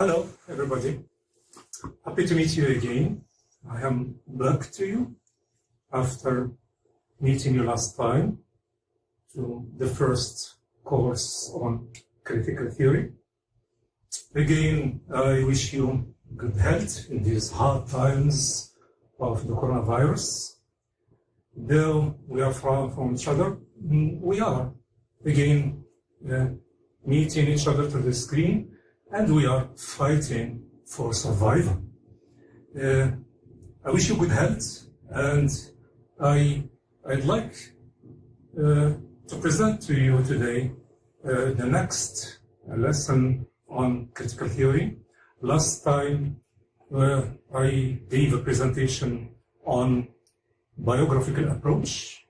Hello, everybody. Happy to meet you again. I am back to you after meeting you last time to the first course on critical theory. Again, I wish you good health in these hard times of the coronavirus. Though we are far from each other, we are again meeting each other through the screen, and we are fighting for survival. I wish you good health, and I'd like to present to you today the next lesson on critical theory. Last time I gave a presentation on biographical approach,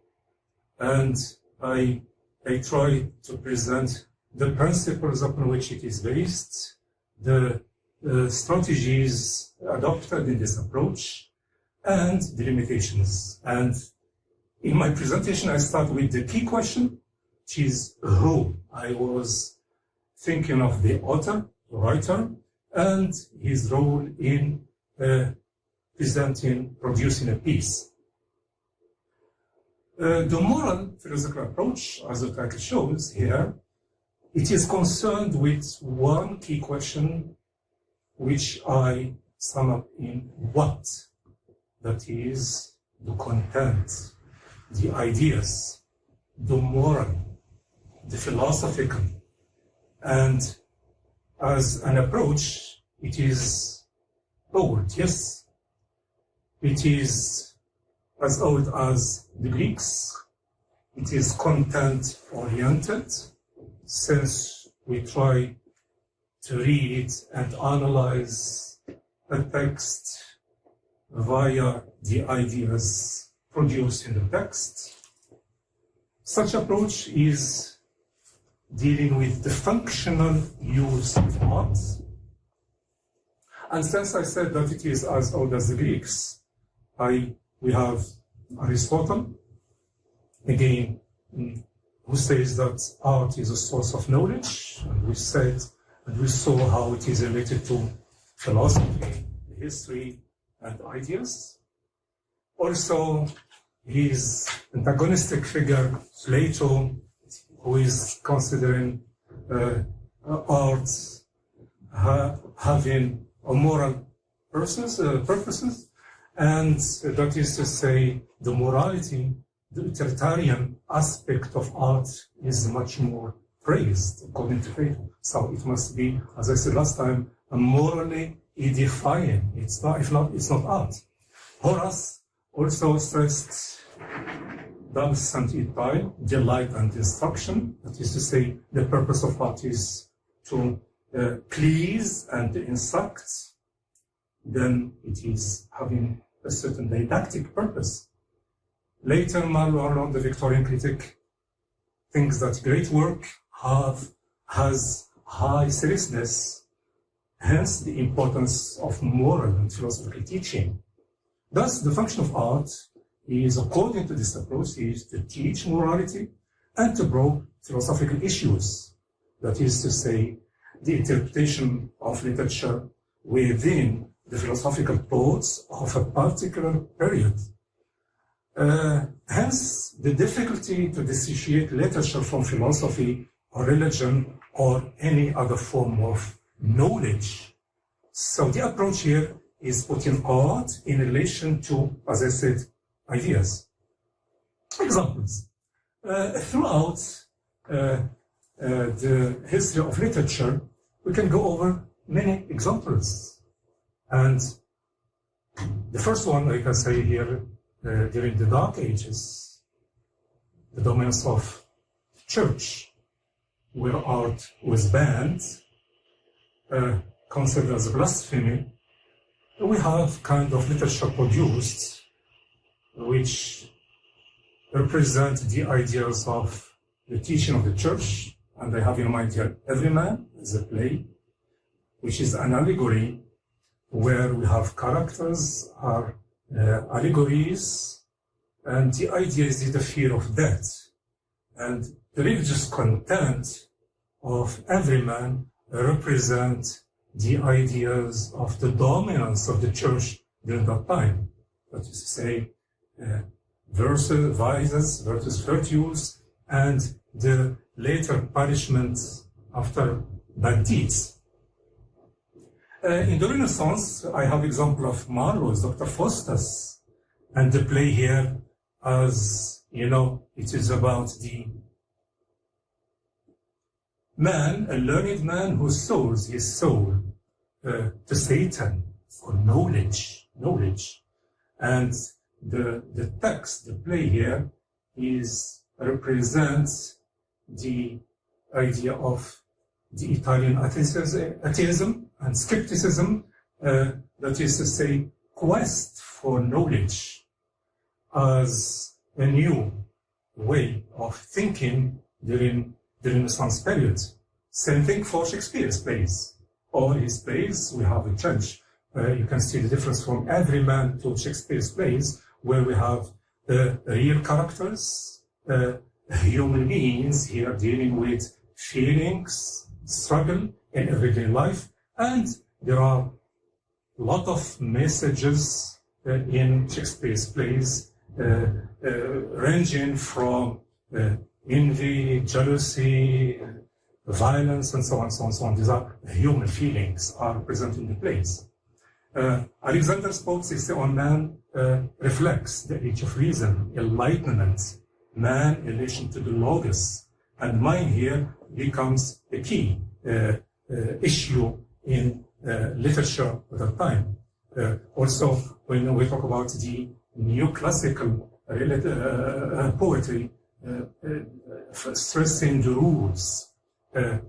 and I try to present the principles upon which it is based, the strategies adopted in this approach, and the limitations. And in my presentation, I start with the key question, which is who. I was thinking of the author, the writer, and his role in producing a piece. The moral philosophical approach, as the title shows here, it is concerned with one key question, which I sum up in what? That is the content, the ideas, the moral, the philosophical. And as an approach, it is old, yes. It is as old as the Greeks. It is content-oriented, since we try to read and analyze a text via the ideas produced in the text. Such approach is dealing with the functional use of art. And since I said that it is as old as the Greeks, we have Aristotle, again, who says that art is a source of knowledge, and we saw how it is related to philosophy, history, and ideas. Also, his antagonistic figure, Plato, who is considering art having a moral purposes, and that is to say, the morality, the utilitarian aspect of art is much more praised, according to Plato. So it must be, as I said last time, a morally edifying. It's not art. Horace also stressed dulce and itae, delight and instruction. That is to say, the purpose of art is to please and instruct. Then it is having a certain didactic purpose. Later, Marlowe, the Victorian critic, thinks that great work has high seriousness, hence the importance of moral and philosophical teaching. Thus, the function of art is, according to this approach, is to teach morality and to probe philosophical issues. That is to say, the interpretation of literature within the philosophical thoughts of a particular period. Hence, the difficulty to dissociate literature from philosophy or religion or any other form of knowledge. So the approach here is putting art in relation to, as I said, ideas. Examples. Throughout the history of literature, we can go over many examples. And the first one I can say here, during the Dark Ages, the domains of church, where art was banned, considered as blasphemy, we have kind of literature produced which represent the ideas of the teaching of the church, and I have in mind here Every Man is a play, which is an allegory where we have characters are allegories, and the idea is the fear of death. And the religious content of every man represent the ideas of the dominance of the church during that time. That is to say, vices versus virtues, and the later punishment after bad deeds. In the Renaissance, I have example of Marlowe's Dr. Faustus, and the play here, as you know, it is about the man, a learned man who sold his soul to Satan for knowledge. And the text, the play here, represents the idea of the Italian atheism and skepticism, that is to say, quest for knowledge as a new way of thinking during the Renaissance period. Same thing for Shakespeare's plays. All his plays, we have a change. You can see the difference from Everyman to Shakespeare's plays, where we have real characters, human beings here dealing with feelings, struggle in everyday life, and there are a lot of messages in Shakespeare's plays, ranging from envy, jealousy, violence, and so on, so on, so on. These are human feelings are present in the plays. Alexander's poetry on man reflects the age of reason, enlightenment, man in relation to the logos, and mind here becomes a key issue in literature at that time. Also, when we talk about the neoclassical poetry, stressing the rules,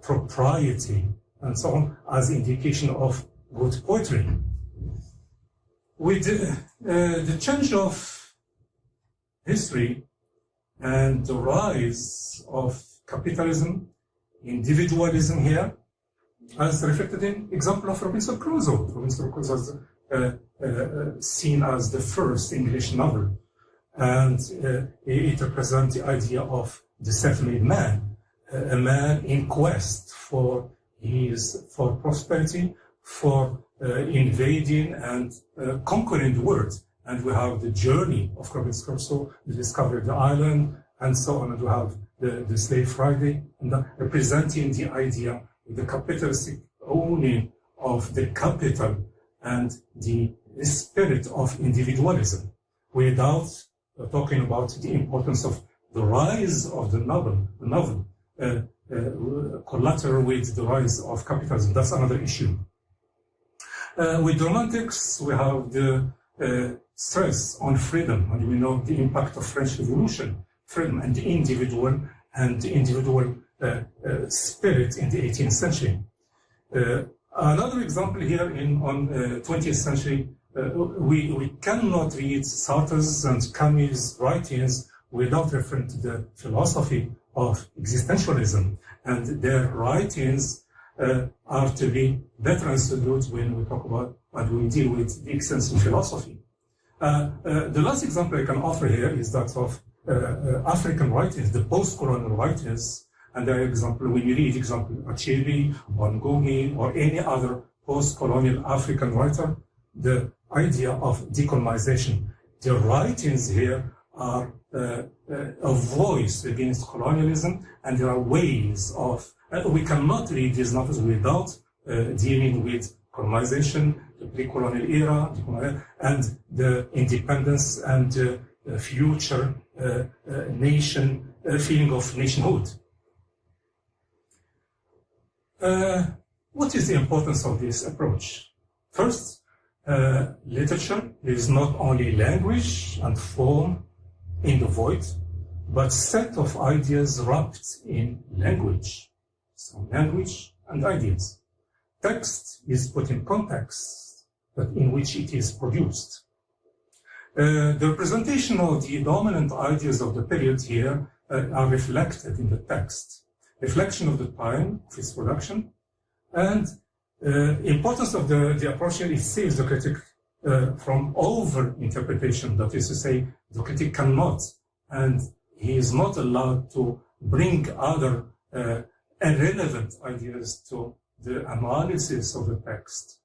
propriety, and so on, as indication of good poetry. With the change of history and the rise of capitalism, individualism here, as reflected in example of Robinson Crusoe. Robinson Crusoe is seen as the first English novel, and it represents the idea of the self-made man, a man in quest for prosperity, for invading and conquering the world. And we have the journey of Robinson Crusoe, the discovery of the island, and so on. And we have the Slave Friday, and representing the idea of the capitalistic owning of the capital and the spirit of individualism, without talking about the importance of the rise of the novel, collateral with the rise of capitalism. That's another issue. With the Romantics, we have the stress on freedom, and we know the impact of French Revolution, freedom and the individual spirit in the 18th century. Another example here on 20th century, we cannot read Sartre's and Camus' writings without referring to the philosophy of existentialism, and their writings are to be better understood when we talk about and we deal with the existential philosophy. The last example I can offer here is that of African writers, the post-colonial writers, and their example, when you read example Achebe or Ngugi or any other post-colonial African writer, the idea of decolonization. The writings here are a voice against colonialism, and there are ways of, we cannot read these novels without dealing with colonization, the pre-colonial era, and the independence and future nation, feeling of nationhood. What is the importance of this approach? First, literature is not only language and form in the void, but set of ideas wrapped in language. So language and ideas. Text is put in context, but in which it is produced. The representation of the dominant ideas of the period here are reflected in the text. Reflection of the time of its production, and importance of the approach here, it saves the critic from over-interpretation. That is to say, the critic cannot, and he is not allowed to bring other irrelevant ideas to the analysis of the text.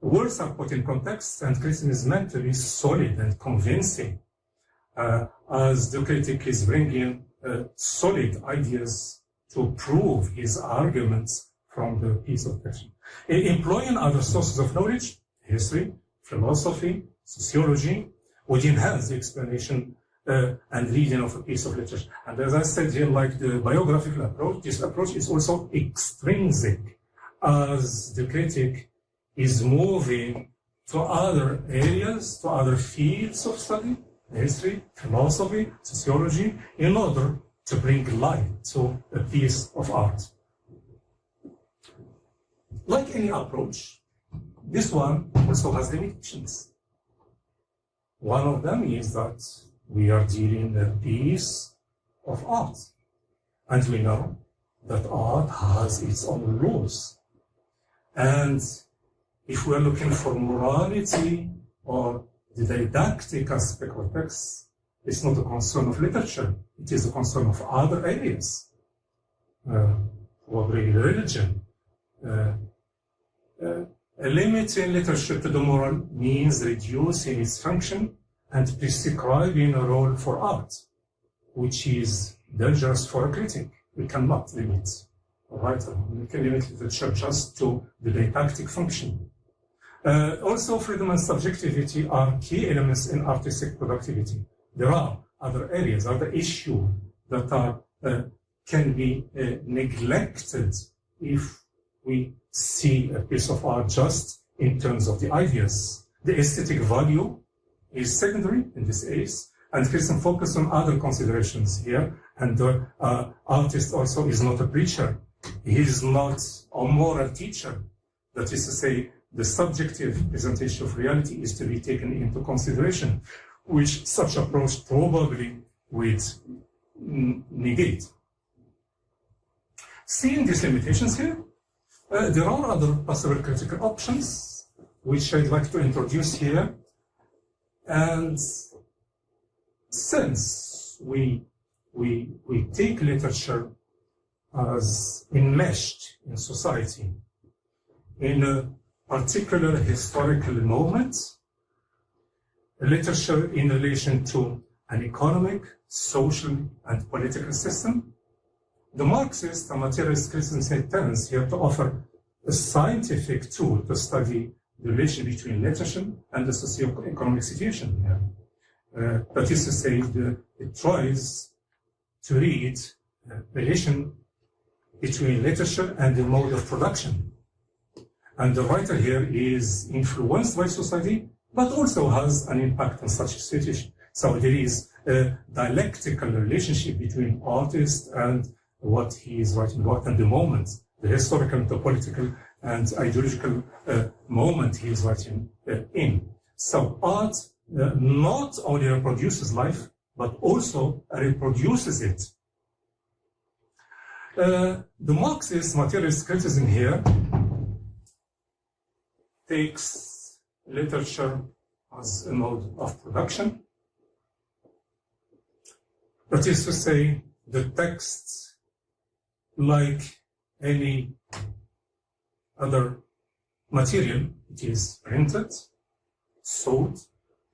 Words are put in context, and criticism is meant to be solid and convincing, as the critic is bringing solid ideas to prove his arguments from the piece of text. Employing other sources of knowledge, history, philosophy, sociology, would enhance the explanation and reading of a piece of literature. And as I said here, like the biographical approach, this approach is also extrinsic, as the critic is moving to other areas, to other fields of study, history, philosophy, sociology, in order to bring light to a piece of art. Like any approach, this one also has limitations. One of them is that we are dealing with a piece of art, and we know that art has its own rules. And if we are looking for morality or the didactic aspect of text, it's not a concern of literature, it is a concern of other areas. Probably religion. Limiting literature to the moral means reducing its function and prescribing a role for art, which is dangerous for a critic. We cannot limit a writer. We can limit literature just to the didactic function. Also, freedom and subjectivity are key elements in artistic productivity. There are other areas, other issues that are can be neglected if we see a piece of art just in terms of the ideas. The aesthetic value is secondary in this case, and criticism focuses on other considerations here. And the artist also is not a preacher. He is not a moral teacher. That is to say, the subjective presentation of reality is to be taken into consideration, which such approach probably would negate. Seeing these limitations here, there are other possible critical options, which I'd like to introduce here. And since we take literature as enmeshed in society, in a particular historical moment, literature in relation to an economic, social, and political system, the Marxist and materialist criticism tends here to offer a scientific tool to study the relation between literature and the socio-economic situation here. That is to say, it tries to read the relation between literature and the mode of production. And the writer here is influenced by society, but also has an impact on such a situation. So there is a dialectical relationship between artist and what he is writing about and the moment, the historical, the political, and ideological moment he is writing in. So art not only reproduces life, but also reproduces it. The Marxist materialist criticism here takes literature as a mode of production. That is to say, the text, like any other material, it is printed, sold,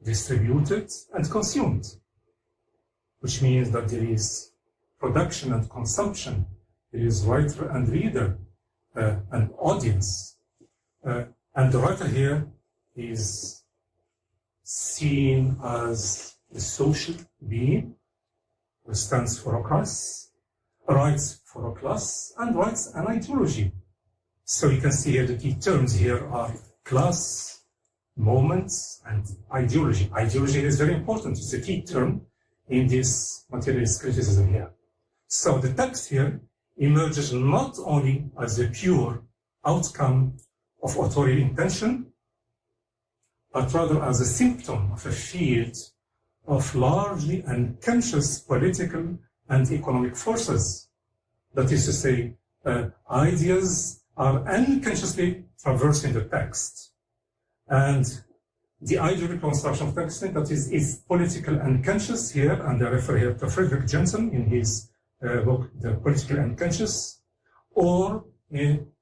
distributed, and consumed, which means that there is production and consumption, there is writer and reader, and audience. And the writer here is seen as a social being who stands for a class, writes for a class, and writes an ideology. So you can see here the key terms here are class, moments, and ideology. Ideology is very important. It's a key term in this materialist criticism here. So the text here emerges not only as a pure outcome of authorial intention, but rather as a symptom of a field of largely unconscious political and economic forces. That is to say, ideas are unconsciously traversing the text. And the ideological construction of text, that is political unconscious here, and I refer here to Friedrich Jensen in his book, The Political Unconscious, or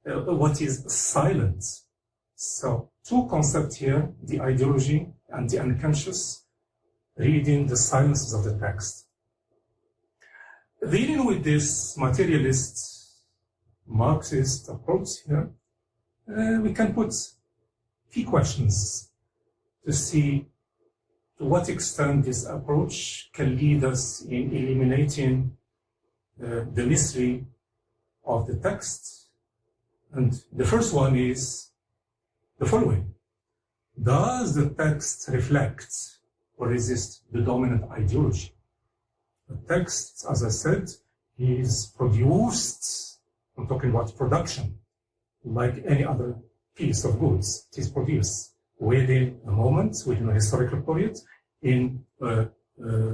what is silent. So two concepts here, the ideology and the unconscious, reading the silences of the text. Dealing with this materialist, Marxist approach here, we can put key questions to see to what extent this approach can lead us in eliminating the mystery of the text. And the first one is the following. Does the text reflect or resist the dominant ideology? The text, as I said, is produced, I'm talking about production, like any other piece of goods. It is produced within a moment, within a historical period, in a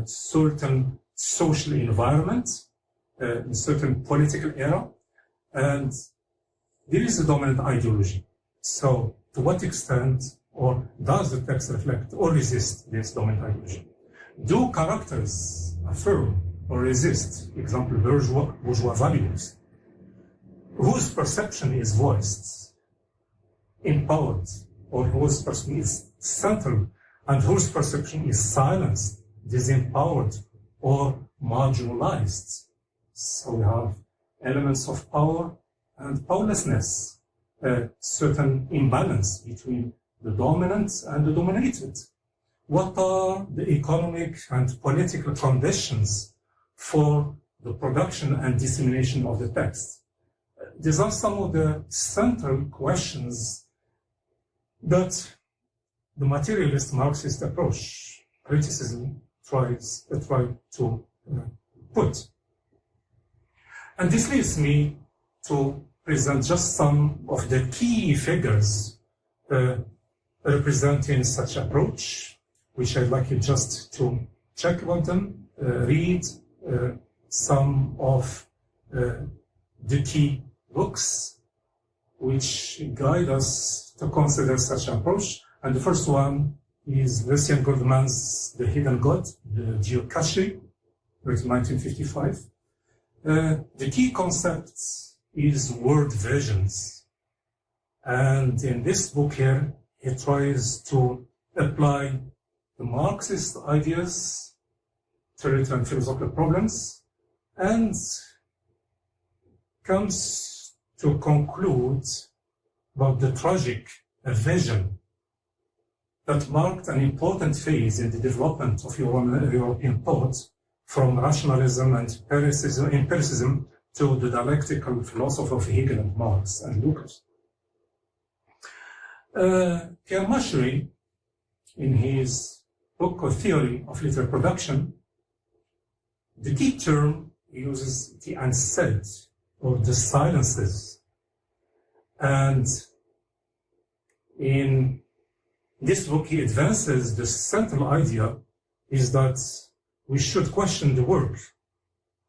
certain social environment, in a certain political era, and there is a dominant ideology. So, to what extent, or does the text reflect or resist this dominant ideology? Do characters affirm or resist, example, bourgeois values, whose perception is voiced, empowered, or whose perception is central, and whose perception is silenced, disempowered, or marginalized? So we have elements of power and powerlessness, a certain imbalance between the dominant and the dominated. What are the economic and political conditions for the production and dissemination of the text? These are some of the central questions that the materialist Marxist approach, criticism, tries to put. And this leads me to present just some of the key figures representing such approach, which I'd like you just to check about them, read some of the key books which guide us to consider such an approach. And the first one is Lucien Goldman's The Hidden God, the Geocache, written 1955. The key concept is word visions. And in this book here, he tries to apply the Marxist ideas to return philosophical problems and comes to conclude about the tragic vision that marked an important phase in the development of European thought, from rationalism and empiricism to the dialectical philosophy of Hegel and Marx and Lucas. Pierre Machery, in his book of Theory of Literary Production, the key term uses the unsaid or the silences. And in this book, he advances the central idea is that we should question the work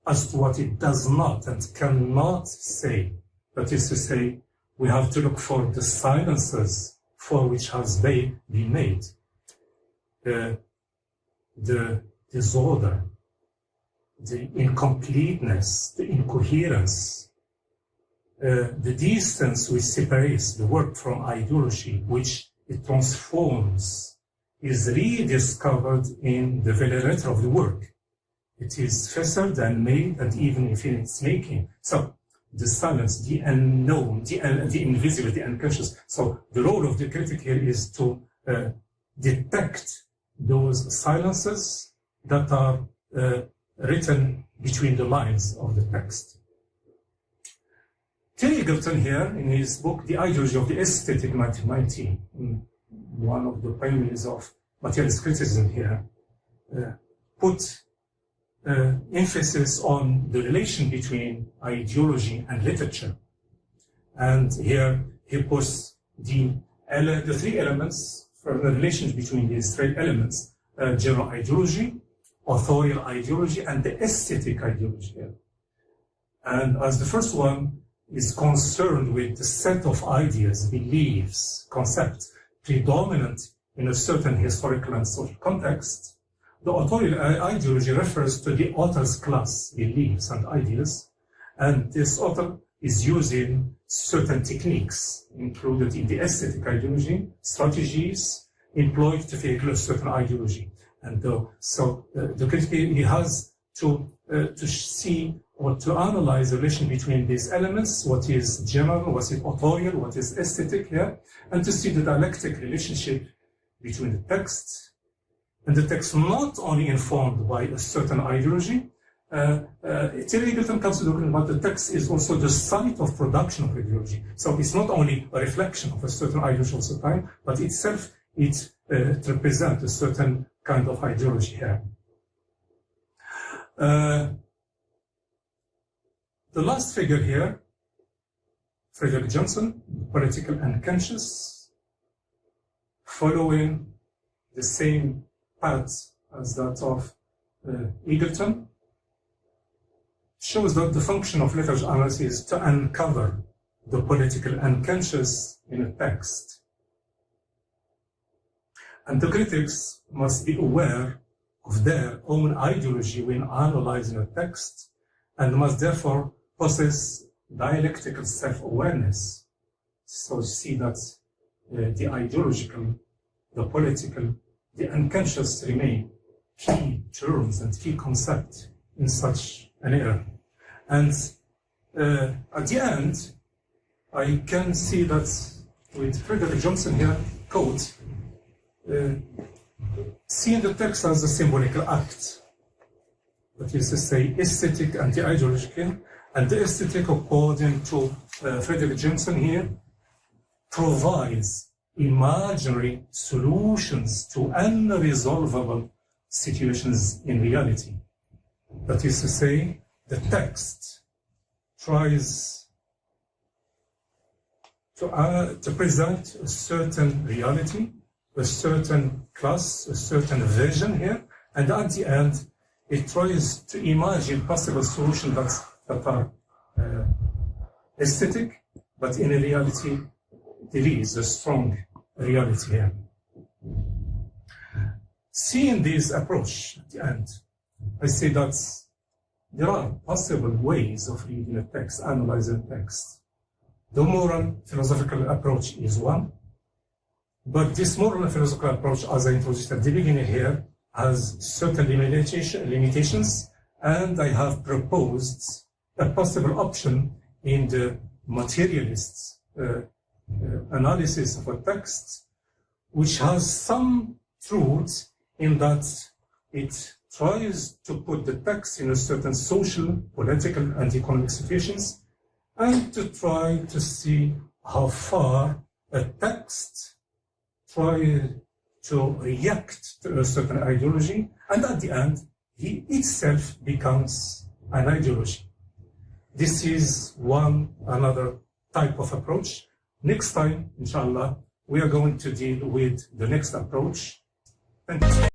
as to what it does not and cannot say. That is to say, we have to look for the silences for which has been made. The disorder, the incompleteness, the incoherence, the distance which separates the work from ideology, which it transforms, is rediscovered in the very letter of the work. It is festered and made, and even if in its making. So the silence, the unknown, the invisible, the unconscious. So the role of the critic here is to detect those silences that are written between the lines of the text. Terry Eagleton here, in his book, The Ideology of the Aesthetic, 1990, one of the pioneers of materialist criticism here, put emphasis on the relation between ideology and literature. And here he puts the three elements, for the relations between these three elements, general ideology, authorial ideology, and the aesthetic ideology. And as the first one is concerned with the set of ideas, beliefs, concepts predominant in a certain historical and social context, the authorial ideology refers to the author's class, beliefs and ideas, and this author is using certain techniques included in the aesthetic ideology, strategies employed to vehicle a certain ideology. And so the critic, he has to see or to analyze the relation between these elements, what is general, what is authorial, what is aesthetic here, and to see the dialectic relationship between the text and the text not only informed by a certain ideology. Terry Eagleton comes to talking about the text is also the site of production of ideology. So it's not only a reflection of a certain ideology of the time, but itself it represents a certain kind of ideology here. The last figure here, Frederick Johnson, political unconscious, following the same path as that of Eagleton, shows that the function of literature analysis is to uncover the political unconscious in a text. And the critics must be aware of their own ideology when analyzing a text, and must therefore possess dialectical self-awareness. So you see that the ideological, the political, the unconscious remain key terms and key concepts in such an era. And at the end, I can see that with Frederick Johnson here, quote, seeing the text as a symbolical act, that is to say, aesthetic and the ideological, and the aesthetic, according to Frederick Johnson here, provides imaginary solutions to unresolvable situations in reality. That is to say, the text tries to present a certain reality, a certain class, a certain vision here, and at the end, it tries to imagine possible solutions that are aesthetic, but in reality, there is a strong reality here. Seeing this approach at the end, I say that there are possible ways of reading a text, analyzing a text. The moral philosophical approach is one, but this moral and philosophical approach, as I introduced at the beginning here, has certain limitations, and I have proposed a possible option in the materialist analysis of a text, which has some truth in that it tries to put the text in a certain social, political, and economic situations, and to try to see how far a text tries to react to a certain ideology, and at the end, he itself becomes an ideology. This is another type of approach. Next time, inshallah, we are going to deal with the next approach. Thank you.